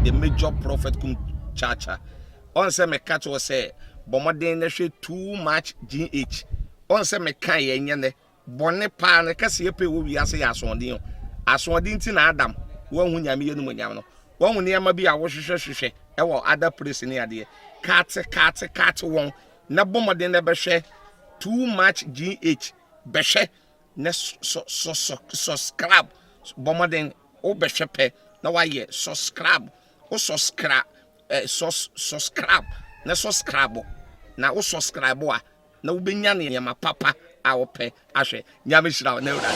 the major prophet kum chacha. On say me catch was say bomoden na hwe too much GH. On say me kan ye nyane bone pa na kase ye pe wo wiase ya asondin. Asondin ti na Adam wo hu nyame ye no nyam no. Wo hu ne ma bi a wo hwehwehwehwe e wo other place ni ade. Cat won na bomoden na be hwe too much GH be hwe na subscribe bomoden o be hwe pe na wa ye subscribe o subscribe subscribe na subscribe na o subscribe a na wo benya ne ma papa a wo pe ahwe nyame hira na ewura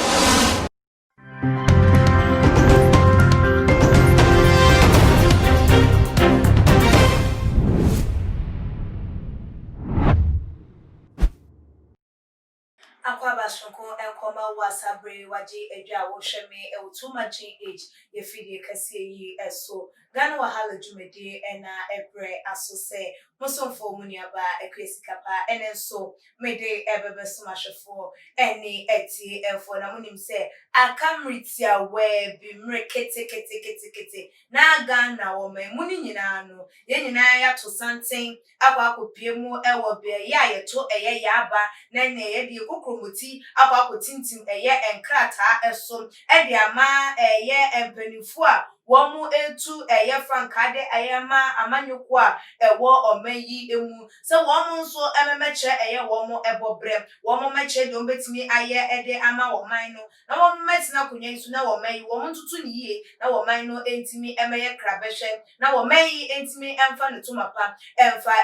Akwaba shoko enkoma wasabre waji edwa wo hweme e utuma GH ye fidie kase yi eso Ghana wahala jumede ena ebre asose musonfo muniaba ekwesikapa enenso mede ebebeso mahwefo eni eti efo na munim se akamritia we bi mrekete na Ghana wo me muni nyina no ye nyina ya to santen akwa akopie mu ewo be ya ye to eye yaba na ne ye di kokromoti akwa akotintim eye enkrata eso e di ama eye empanifo a womu etu eye frankade ayema amanyuko a ewo omayi emu se womu nso ememeche eye womu ebobre womu meche de ombetimi aye ede ama woman no na womu metina kunya isu na womayi womu tutu ni yie na woman no entimi emeye krabehwe na womayi entimi emfa ne tumapa emfa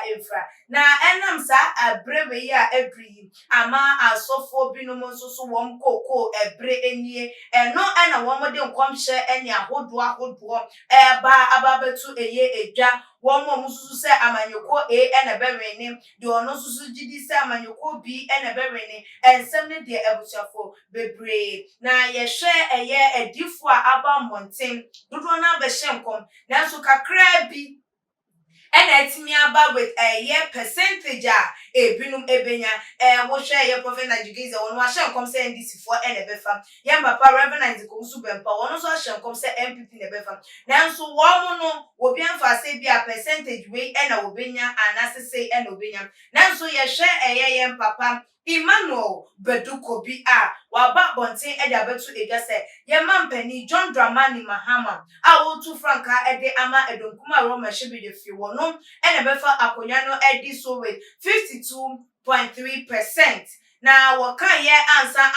na enam sa abrewe ya edri ama asofo binom nso so wom koko ebre enie eno ena womu de nkomhye ene ahodo ba ababetu eye edwa womo mususu se amanyoko ena bewene de ono susu gidi se amanyoko bi ena bewene ensem ne de abuchafo bebre na ye hwe eye edifo a aba monten dodo na be hyenkom na so kakra bi ena etimi aba with a year percentage a ebinum ebenya wo hwe ye prophet Najigiza won wa hyenkom se NDC for ena befa ye papa Reverend Komsu Bempa won so hyenkom se MPP ne befa nanso wo no obi amfa se bi a percentage we ena obenya anasese ena obenya nanso ye hwe ye papa Emmanuel Bedukobi a waba bonten ede abetu egase ye mampani John Dramani Mahama a wotu franka ede ama edonkuma Roma Shebi de fi wono ene befa akonya no edi so with 52.3%. na wokan ye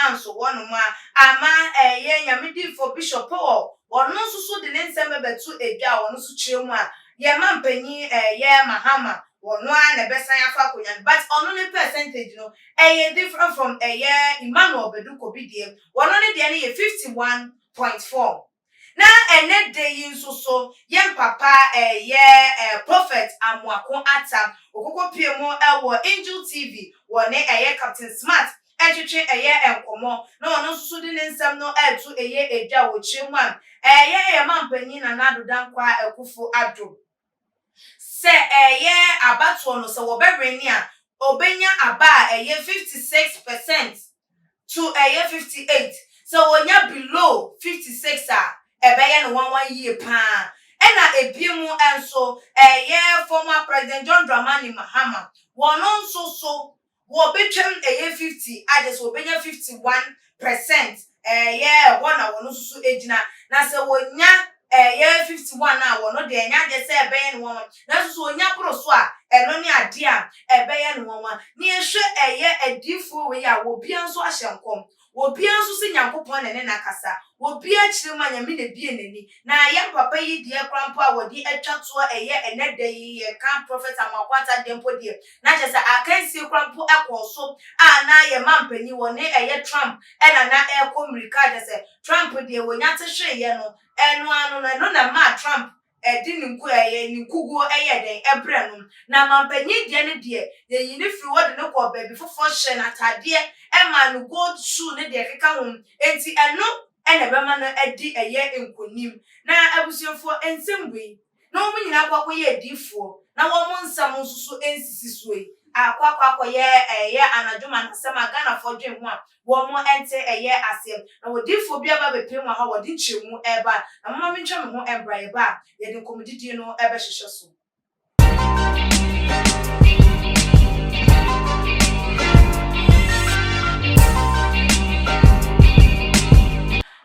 anso wono ma ama ye nyamedi for Bishop Paul wono susu de nsem betu edwa wono su chiremu a ye mampani ye Mahama wono na besan afa akonya but ono ne percentage no different from Emmanuel Bedukobi de wono ne de ne 51.4. na ene de yin so yen papa prophet Amuako Ata okoko piemo ewo Angel TV wone Captain Smart etwetwe enkomo na ono susu de nsem no etu edwa wo chiremu a mampanyi na nadoda nkwa ekufo adro se abato no se wo bebreni a obenya aba 56% to 58 so wonya below 56 a ebeye no 11 year pa ena ebiemu enso former president John Dramani Mahama wono nso so wo betwem 50 ajes wo benya 51% wona wono nso ejina na se wonya 51 na wono de enya de se ebeye no won na nso wonya proso a eno ne ade a ebeye no won ne ehwe edifo we ya wo bia nso ahyenkom wo bia nso se nyankopon ne nakasa wo bia kire ma nyame ne bie nani na ye papa yi de krampo a wodi atwato enede yi kan prophet Amakwata dempo de na je se akansi krampo ekoso a na ye mampani woni Trump na ekomrika je se Trump de wonya te hwe ye no eno anu na ma Trump edi nkugo den ebre no na mampani de ne de ye yini firi wode ne ko baby fofo hye na tade ma no gold shoe ne de keka ho enti eno ene bema no edi enkonim na abusuafo ensembui na wo nyina kwakwo ye difo na wo nsam nsusu ensisi suoi akwa ye anadwuma na sema Ghana for dwen ho a wo mo ente eye asem na wo difo bia ba bepem ha wo di chemu eba na mama mi ntwa me ho embra eba ye de komodidi no ebe hwehwe so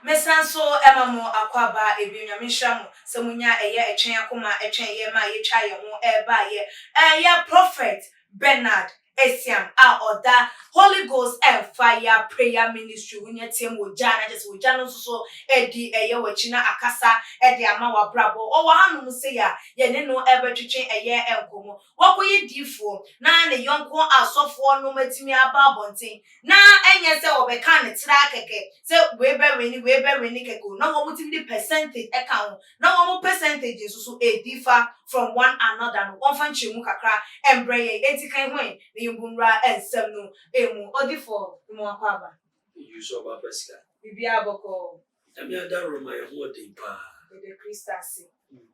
mesanso emamo akwaba ebinya mehwamu semunya eye etwen akoma etwen ye ma ye twa ye ho eba ye prophet Bernard Esiam oda Holy Ghost and Fire Prayer Ministry wunya tem wojana just wojana so edi eye wachina akasa edi ama wa brabo o wa hanu se ya ye ne no ebe twetwen eye enkomo wakoye difo na ne yonko asofo no matimi aba bonten na enye se obeka ne tira keke se we be weni keke na wo mutimi di percentage eka na wo mo percentage so edifa from one another no won fan chemu kakra embraye etikan hwen Yumbura and Semno, Emu, Odifo, Moakaba. You saw about Pesca. Bibia Boko. I mean, I don't my holding pa. With the Christasi.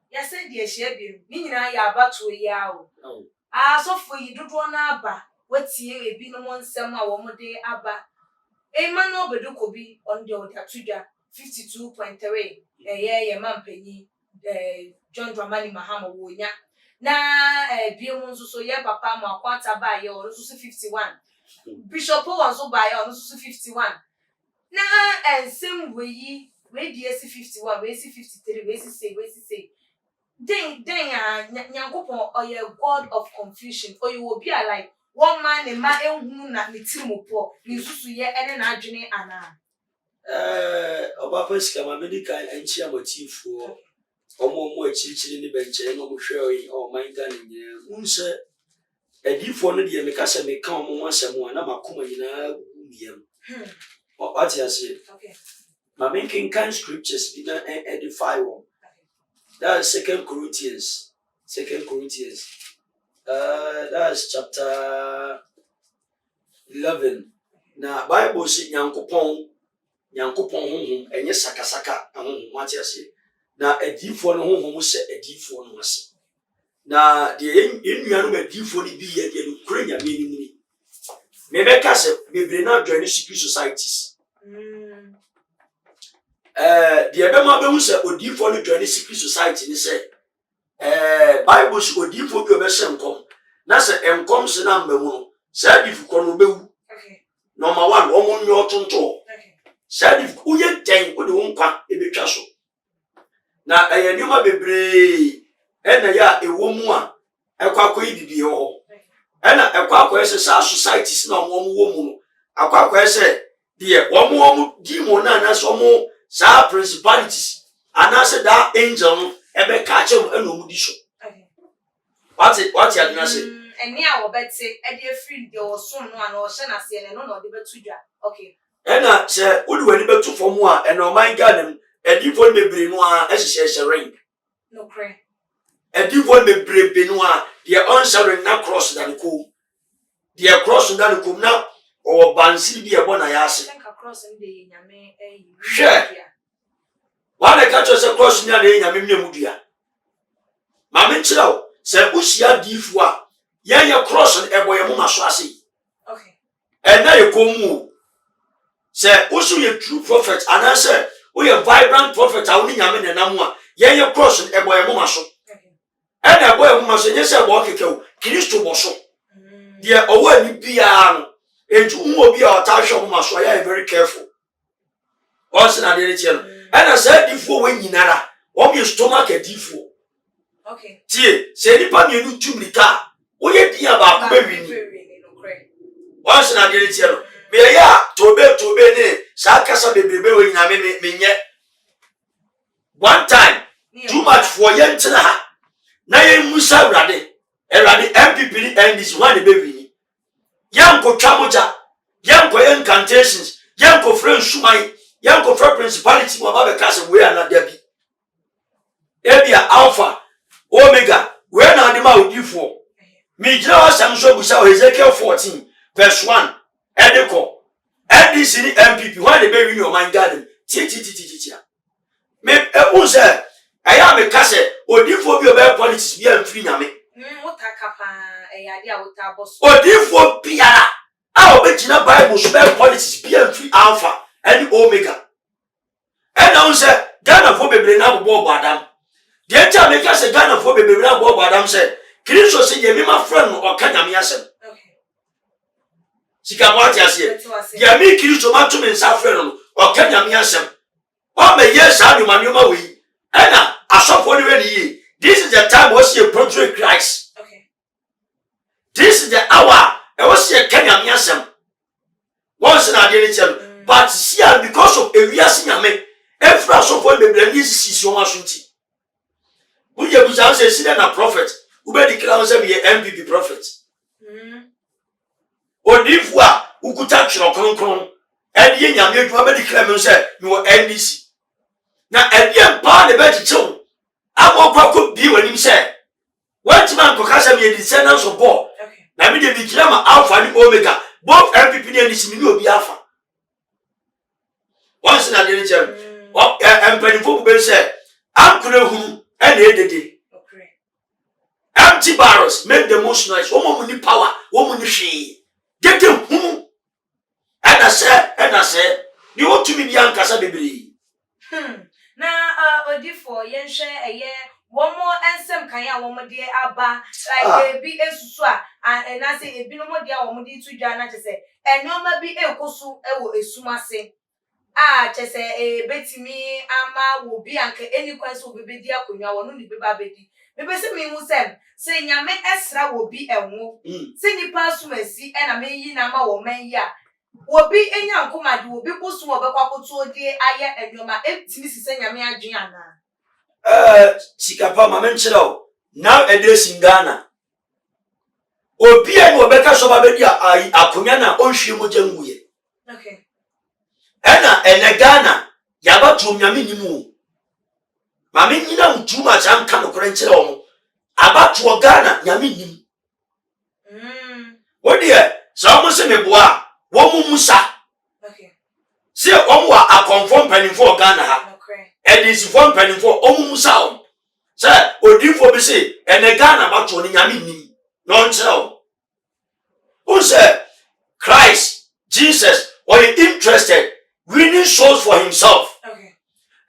Yes, dear Shabby, meaning I are about to a yao. Oh, So for you do one abba, what's ye a been on some one day abba. A man over do could be on the other 52.3. A year, man penny, John Dramani Mahama Wonya. Na biomunzo so ye papa mo akwanta ba ye ono so 51 bishop won so ba ye ono so 51 na ensem we di 51 we 53 we say den nyankopon oye god of confusion oye obi a like one man e ma ehunu na metimopo ni susu ye ene na adwene ana Oba Pesca ma medical enchi amotifo omo echichiri ni benche no hwe o manga ni unse edifo no de me kasa me kan omo asemu na makoma nyina gumiem what you say okay ma making can scriptures be na edify one that's 2 Corinthians that's chapter 11 na Bible say nyankopon honhom enye sakasaka honhom what you say na edifo no honhom se edifo no ase na de enua no edifo ni bi ye de no kura nya me ni me be ka se bebre na join secret societies de be ma be hu se odifo no join secret society ni se Bible se odifo bi obe se nkom na se enkom se na mbamu no se adifu ko no bewu okay number 1 omo nyo tonto okay se adifu uye den o de won kwa ebetwa so na eyanima bebre ena ya ewomu a ekwakọ ibibi ho ena ekwakọ ese sa societies na omo wo mu no akwakọ ese de omo demon na so omo sa principalities anase da angel ebe ka chem ena omu di so what you na say eni a wo beti e de free de wo so no ana o hye na se ne no no de betudwa okay ena se odi wani betu fomu a ena o man ganem edifo bebre no a ehyehyehye ring no cray edifo bebre no a de on na cross da ko de cross da ko na o bansi bi e bona ya ase cross ndi nyame hwe wale ka cho se cross nya de nyame mmemudua ma me nkyerɛw se usia difo a ye cross e boye mo maso ase okay na ye komu se usu ye true prophet anase we a vibrant prophet a woni nyame ne namu a ye cross e boye mo maso e boye mo maso nye se bo kekew Kristo bo so de owo ani bia no entu mo bia o ta hwe mo maso ya very careful once na de tie no na se difo we nyinara o mi stomach edifo okay tie se ni pa mienu tumika o ye dia ba ko be wini once na de tie no me ya tobe ne sa kasa bebrebe we nyame me nye one time too much for yentina ha na ye musa urade MPP ni NDC one the baby yanko twamoja yanko incantations yanko friend shumai yanko friend principality mo ba be kase we na dabi ebia alpha omega we na de ma odifo mi gira wasam so busa Ezekiel 14 verse 1 edeko NDC ni MPP one the baby ni o man garden ti me unse aya me kase odifo bi o be politics bi amfiri nyame what akapa yade a wota boss odifo biara a obegina Bible so be politics bia free alpha and omega and now say Ghana for bebre na bobo adam de tia make say Ghana for bebre na bobo adam say Kristo say ye me ma friend no okanyame asem okay sika mo ati ase ye me Kristo ma to me nsa friend no okanyame asem o me yes anuma we and asofo ni we ni this is the time we see a portray Christ. Okay. This is the hour I was see a Kenya miasem. Once in a day, but see because of a reason yame, every asofo be blending is your masunti. We you say see na prophet, who be declare say be MVP prophet. Odifwa ukuta chiro kronkron, and ye nyame adwuma be declare me say me wo NDC. Na ebien pa ne be chichew. Amokwa ko bi wani say what man ko kasa me descendants of Paul. Okay. Na me dey declare ma alpha and omega both MPP and NDC me obi alpha. Once na dey chem. Empanifo be say am kure hunu and edede. Okay. Empty barrels make the most noise. Omo mu ni power, omo ni hwe. Get them hunu. And I say you want to be young kasa bebre. Na odifo yenhwe eye womo ensem kan ya womo de aba like ebi esusu a na say ebi no mo de a womo de tudwa na chese enoma bi ekosu ewo esumase chese betimi ama wo bi anka eni kwanse wo bebe di akonwa wo no ni beba bedi bebe se mi hu sem se nyame esra wo bi enwo se nipa asumasi na meyi na ma wo man ya wobi enya nkomade wobi bosu obekwa kotu odi aye enwoma etimi sise nyame adwen ana Sikapa mama nchiro now a days in Ghana obi en obeka so ba bedi akonya na onhwe moja nguye okay ena Ghana yaba to nyame nimu mama nyina mtuma cha nka no kore nchiro omo abato Ghana nyame nim wodi e so mo se meboa wo musa okay se omo a confirm penny for Ghana ha and is one penny for musa say odifo be say ene Ghana bato ni nyame nim no nchiro who say Christ Jesus was interested winning souls for himself. Okay.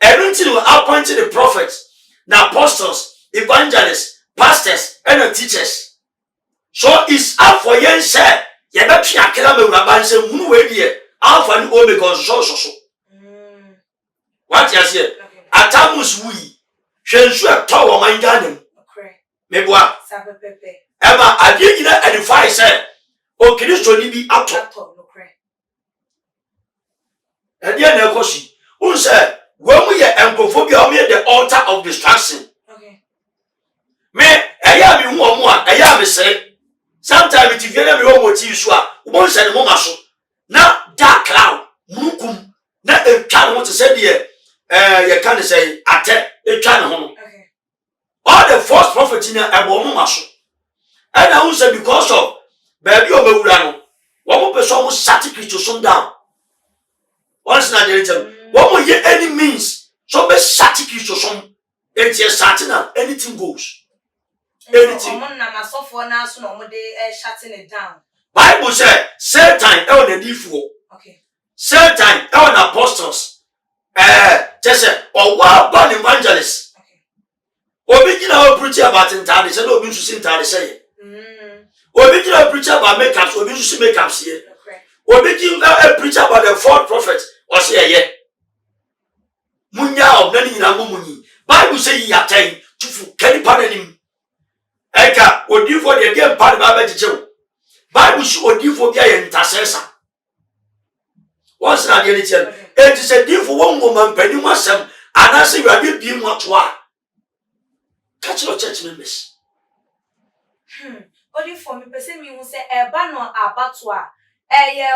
Everything will appoint the prophets, the apostles, evangelists, pastors, and the teachers. So it's up for yen say, ye better akira me uraban say hunu we die alpha and omega so. What you say? Atamus we hwensu eto wo man ganem. Okay. Meboa. Sabe pepe. Ema ade nyina edify say o Kristo ni bi ato. Okay. Ade na ekosi. Un say wo mu ye enkophobia o me the altar of distraction. Okay. Me eya mi hu omo a eya mi sere. Sometimes it viene me o moti so a wo nse ne mo maso. Na dark cloud mukum na etwa no to say de you can say ate etwa ne ho. Okay. All the false prophets in ebo mo maso. And I say because of baby o bewura no wo mo person mo sat Christo so down. Once na dey tell wo mo ye any means so be sat Christo so it is certain anything goes. Anything. Na so for na so no mo dey shutting it down. Bible say Satan e on the defo. Okay. Satan e on apostles. Just say or what about evangelists? Okay. Obi gina o preach about intade say no obi nso say intade say. Obi gina preach about makeups, obi nso say makeups here. Okay. Obi gina preach about the false prophet or say ye. Munya of nani na mumuni. Bible say ye attain to fu kani pananim. Eka odifo de dem pa ba ba jejew. Bible say odifo bia ye intercessor. Once na dey tell. It is a different woman penny wasem and I say you are being what you are. Catch your church members. Only for me, person me who say eba no abatwa.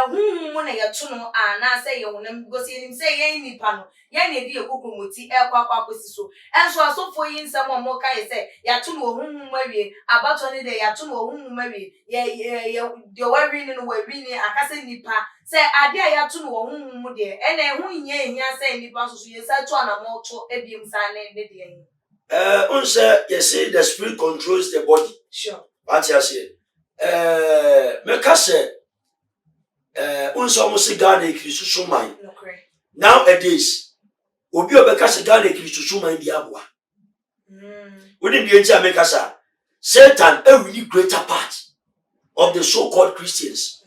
Who na ya to no na say you won't go see him say ye nipa no. Ye na di ekokromoti ekwa kwasi so. Enso asofo yin nsem mo kai say ya to no hu mawie abatwa ne de ya to no hu mawie ye de wari ne no wari ne akase nipa say ade ya to no hu mu de ene hu nya ehia say nipa so ye say to na mo to ebiem sa na de de yin. Say you say the spirit controls the body. Sure. What you say? Mekase unso mo se Ghana ekirisusu man. Nowadays obi obekase Ghana ekirisusu man bi aboa. Wouldn't be able to make us Satan a really greater part of the so-called Christians.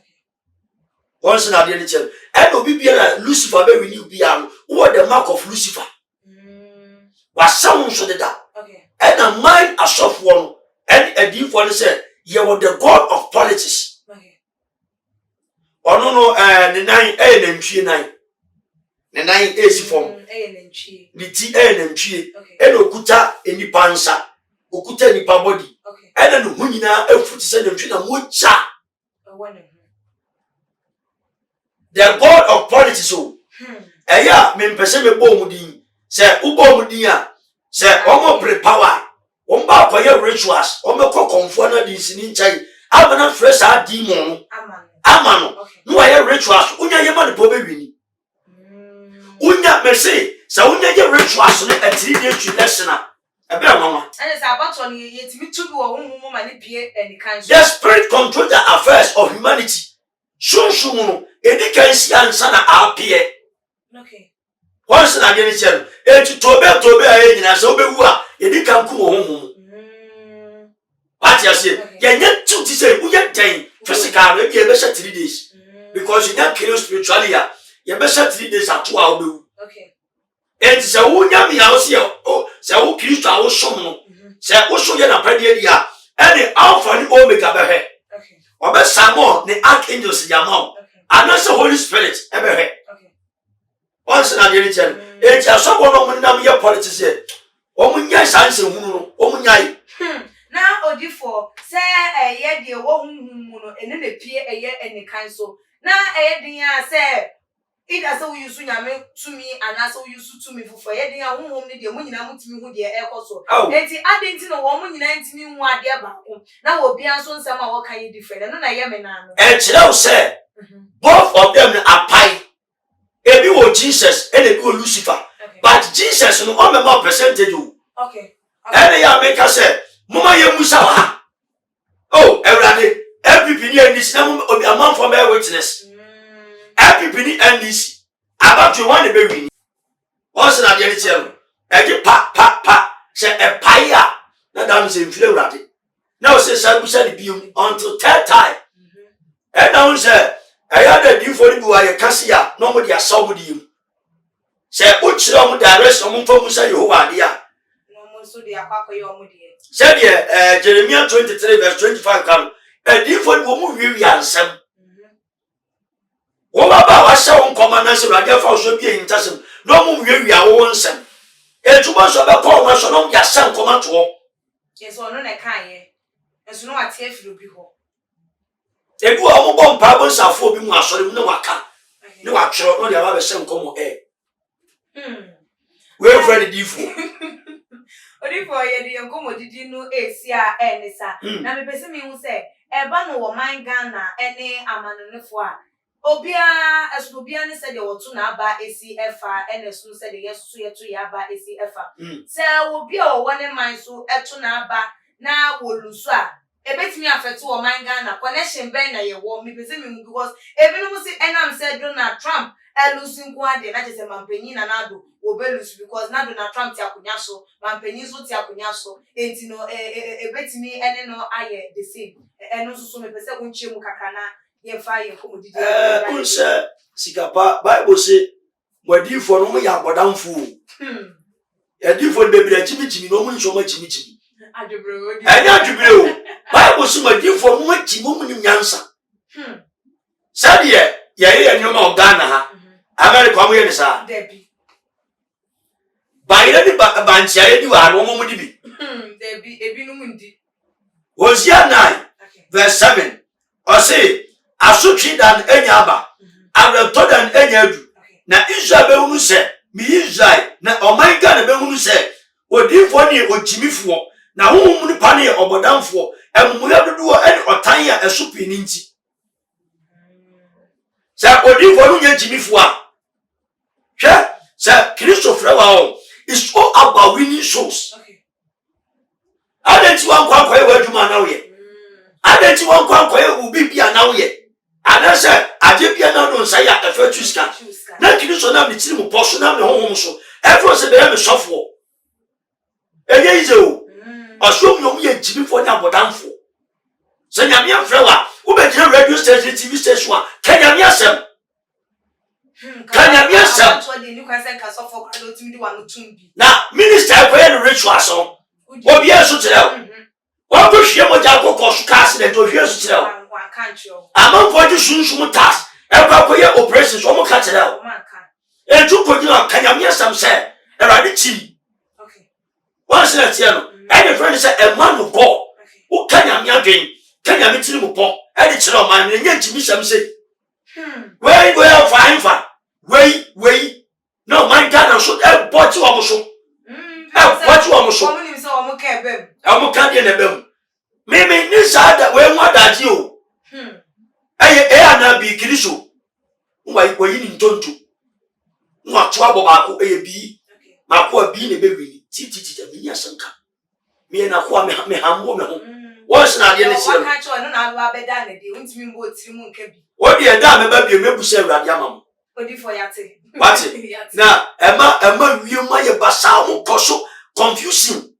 Once in a day, and obi be Lucifer be renew be what the mark of Lucifer. Was someone so that and a mind a soft one and a deep one said, you were the god of politics. Oh no, the 9 and 9. The 9 is from the T and G and Okuta any pansa, Okuta any body. And then Hunina a foot said them to mucha. The god of politics. Eya, men perseme bomudin. Say ubomudia. Say omo pre power. Omba koye rituals. Omo ko konfona di sinin chai. Amana fresh a demon. Amano. No aye rituals. Unya yema de pobe wini. Unya mercy. Sa unya ye rituals no a 3 days to lesson. Ebe mama. And it's about on yetimi to wo humu ma ne pie any kind. The spirit control the affairs of humanity. Shun no edi kan si ansa na apie. Okay. Once na geni chero. Eti tobe aye nyina se obewu a edi kan ku wo humu. What you say? Ye nyet to say uye den physical no be be 3 days. Because you not kill spiritually ya. Ye be 3 days ato a obewu. Okay. Enti se unya mi ya o se o se wo Kristo a wo som no. Se wo so ye na pradie dia. Any alpha ni omega be he. Okay. Obe Samuel the archangels yamao. And that's the Holy Spirit ever he. Okay. Once na geni chero. Enti aso bo no mo nam ye politics ye. O mo nya sanse hunu no. O mo nya Now odifo say ye de wo humu no ene na pie eye any kind so. Na din ya say either so use nyame to me and also use to me for ye din ya humu ni de mo nyina mutimi hu de ekoso. Enti adenti no wo mo nyina ntimi hu ade ba ko. Na wo bia so nsam a wo kan ye different. No na ye me na no. Chira say both of them are pie. Ebi wo Jesus and ebi wo Lucifer. But Jesus no on more percentage. Okay. And ya make us say Mama ye musa wa. Oh, every penny and this now obi a man for my witness. Every penny and this about you want to be winning. Once na dey tell. E pa say a pie na dam say infle urade. Now say sabusa the biom until third time. And now say I had a deal for you I kasia no mo dia saw di you. Say o chira mo direct o mo fa musa Yehovah dia. No mo so dia akwa koye o mo die. Said Jeremiah 23 verse 25 come. A different woman will answer. Wobaba wa sha won command say radio fa so bi entasem. No mu wi a wo nsem. E tuba so be call ma so no ya sha command to. Yes o no na kan ye. Enso no ate afiro bi ho. Ebu a mo bom pa bon safo bi mu asore mu na waka. Ne wa twero no dia ba be sha nkomo We friend diffu. Odifo ye de nkomo didi no esi a enisa. Na me pese mi hu se eba no wo man Ghana ene amanonefo a obia esubia ne se de wotu na aba esi efa ene su se de yesu yetu ya aba esi efa. Se obia o wone man so etu na aba na wolusu a ebetimi afetu wo man Ghana connection ben na ye wo me pese mi hu because ebinom si enam se Donald Trump losing kwade na chese mampenyi na nado obelus because na Donald Trump ti akunya so mampenyi so ti akunya so enti no ebetimi ene no aye the same eno so me pese kunche mu kakana ye fa ye komodidi unse sikapa Bible say wadi for no ya godamfu edi for bebre chimi no mu nso ma chimi adubro enya adubro Bible say wadi for no chimi mu ni nyansa sadi ye nyoma ogana ha America mo yene sa debi bayira di banchia ye di wa no mo di bi debi ebi no mundi Hosea 9 verse 7 or say asutwi dan enya aba abreto dan enya adu na Israel be hunu se mi Israel na oman Ghana be hunu se odifo ni ochimifo na honhom ni pa ne obodamfo emuya dodo ene otan ya esopi ni nti sa odifo no nya chimifo a hwe sa Christopher wa is all about winning souls. okay Adenti wan kwa kwa adwuma na wo ye adenti won kwankwa e ubi bia na wo ye anase ade bia na no nsa ya efa tuska na Kristo na me tiri mu poso na me honhom so every se be me sofo enye ize o asom yom ye jibi fo nya bodanfo se nyame afrewa wo be gire radio station TV station a kanya me asem kanya me asem na minister ko ye ritual so obi eso kire wo go hwie mo ja kokko so ka accident o hwie so kire amanfo ji sunsun tax eba ko ye operations o mo ka kire o eju ko gina kanya me asem se erade chi once that year no any friend say a man of God who kanya me adwen kanya me tiri mu pon e de kire o man ne nya jimi sam say we fine we no man Ghana so e boti o mo so boti o mo so o mo ka bem o mo ka de na bem me ni sa da we nwa daji o ana bi Kristo nwa yi ni ntonto nwa to abo ba ko bi mako bi ne be wi titi me nya sanka me na ko me hambo me ho wo sna de ne chi o ka cho no na alo abeda na de untimi mbo tiri mu nka bi wo de da me ba bi me bu se awurade amam odi for yate wati na ema wiema ye basa ho koso confusion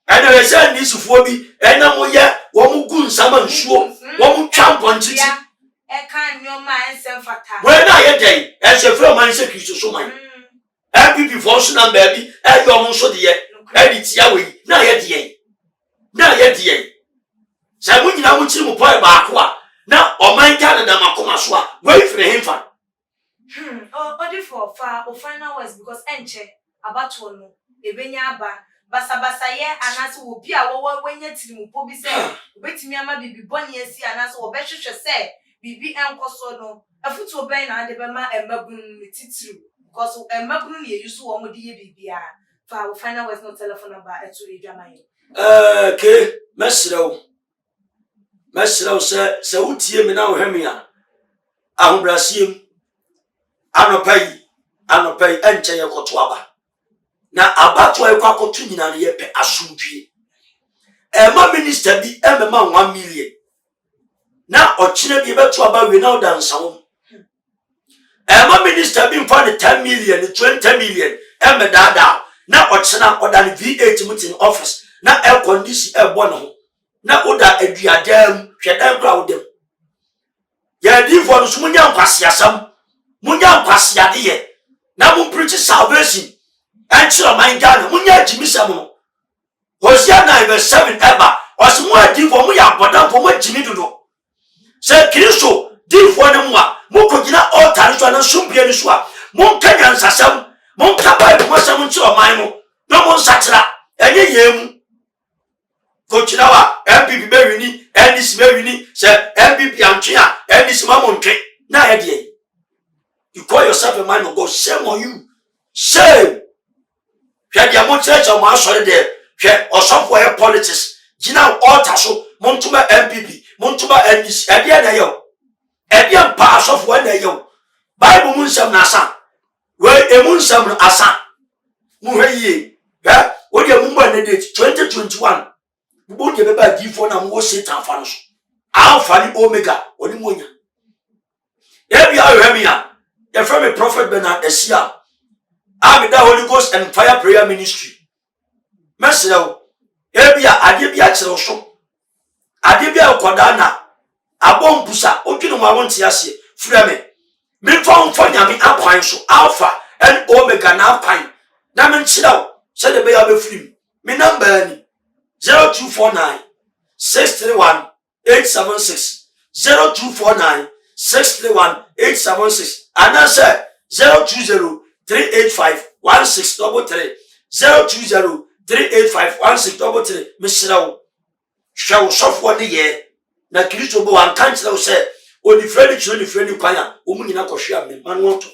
ana we say ni sufuo bi ena mo ye wo mu gu nsama nsuo wo mu twa mpɔntiti e kan nyoma ensem fata we na ye den e se fro man se Kristo so man MPP for so na ba bi e yo mo so de ye e di tia we na ye de ye sa mu nyina mu chiri mu poi ba ko a na o man ka na makoma so a we fire himfa odi for fa o final words because enche abato no ebenya aba basa ye anase obi a wo wanya tiri mu po bi se obetimi ama bibi boni asi anase obehwehwe se bibi enkoso no afutu oben na ade be ma emabunu ni titiru because emabunu ni yusu wo mode ye bibia fa o final words no telephone number etu edwaman ke mesrew se utie me na wo hweme a ahobrasiem anopai enche ye koto aba na abato e kwa koto nyina ne ye pe asumdue ma minister bi emema 1 million na ochire bi beto aba we na odansawo ma minister bi mfa ne 10 million 20 million dada na ochina odan V8 meeting office na air condition e bo ne ho na oda aduadam hwedan kra odem ya di for no sumunya nkwase asam munya nkwase ade ye na mu preach salvation anchiro man Ghana munya jimisam no Hosea 9:7 eba osmu adi for mu ya bodan for mu jimi dodo se Kristo di for ne mu a mu kogina altar so na sumpie ni so a mu kanya nsasam mu ka Bible mo sam nchiro man no no mu nsakira enye yemu kochira wa MPP be wini NDC be wini se MPP antwe a NDC ma mo ntwe na ye de you call yourself a man of God, shame on you. Shame. Hwɛ dia mo church o ma asɔre de hwɛ osofo e politics gina altar so montuma MPP montuma NDC ɛdeɛ na yɛ ɛdeɛ pa asɔfo na yɛ Bible mun nsɛm na asa we emu nsɛm na asa mu hwɛ yie wo de mu ba na date 2021 bubu de be ba difo na mo Satan fa no so Alpha ni Omega oni mo nya ebi ayo mi ya the from Prophet Bernard Esia I'm the Holy Ghost and Fire Prayer Ministry. Mesero, ebia adebia kire so. Adebia kodana. Abon busa, odwene mo awonte ase. Frɛ me. Me fon nyame akwan so Alpha and Omega na akwan. Na me nkira se de be ya be firi. Me number ni 0249 631 876 0249 631 876 anasa 020 385-1633 020-385-1633 Mishraw Shaw software the year na Kristo bo an kanchira wo se oni friend kwanya omunyina kohwe am man wonto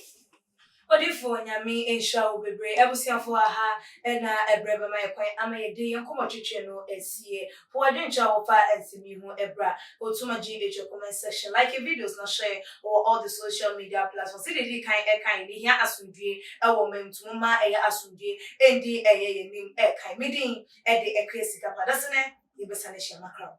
Odifo nyame ensha obebre ebusiafo aha na ebreba mai kwan amayede yankomotwetwe no esie for adwencha wo fa ensimi hu ebra otuma GH comment section like videos na share or all the social media platforms see the kan ni hia asundue ewo memtuma eya asundue endi eye yenim kan midin e de ekwesika padasene yebesane hia makra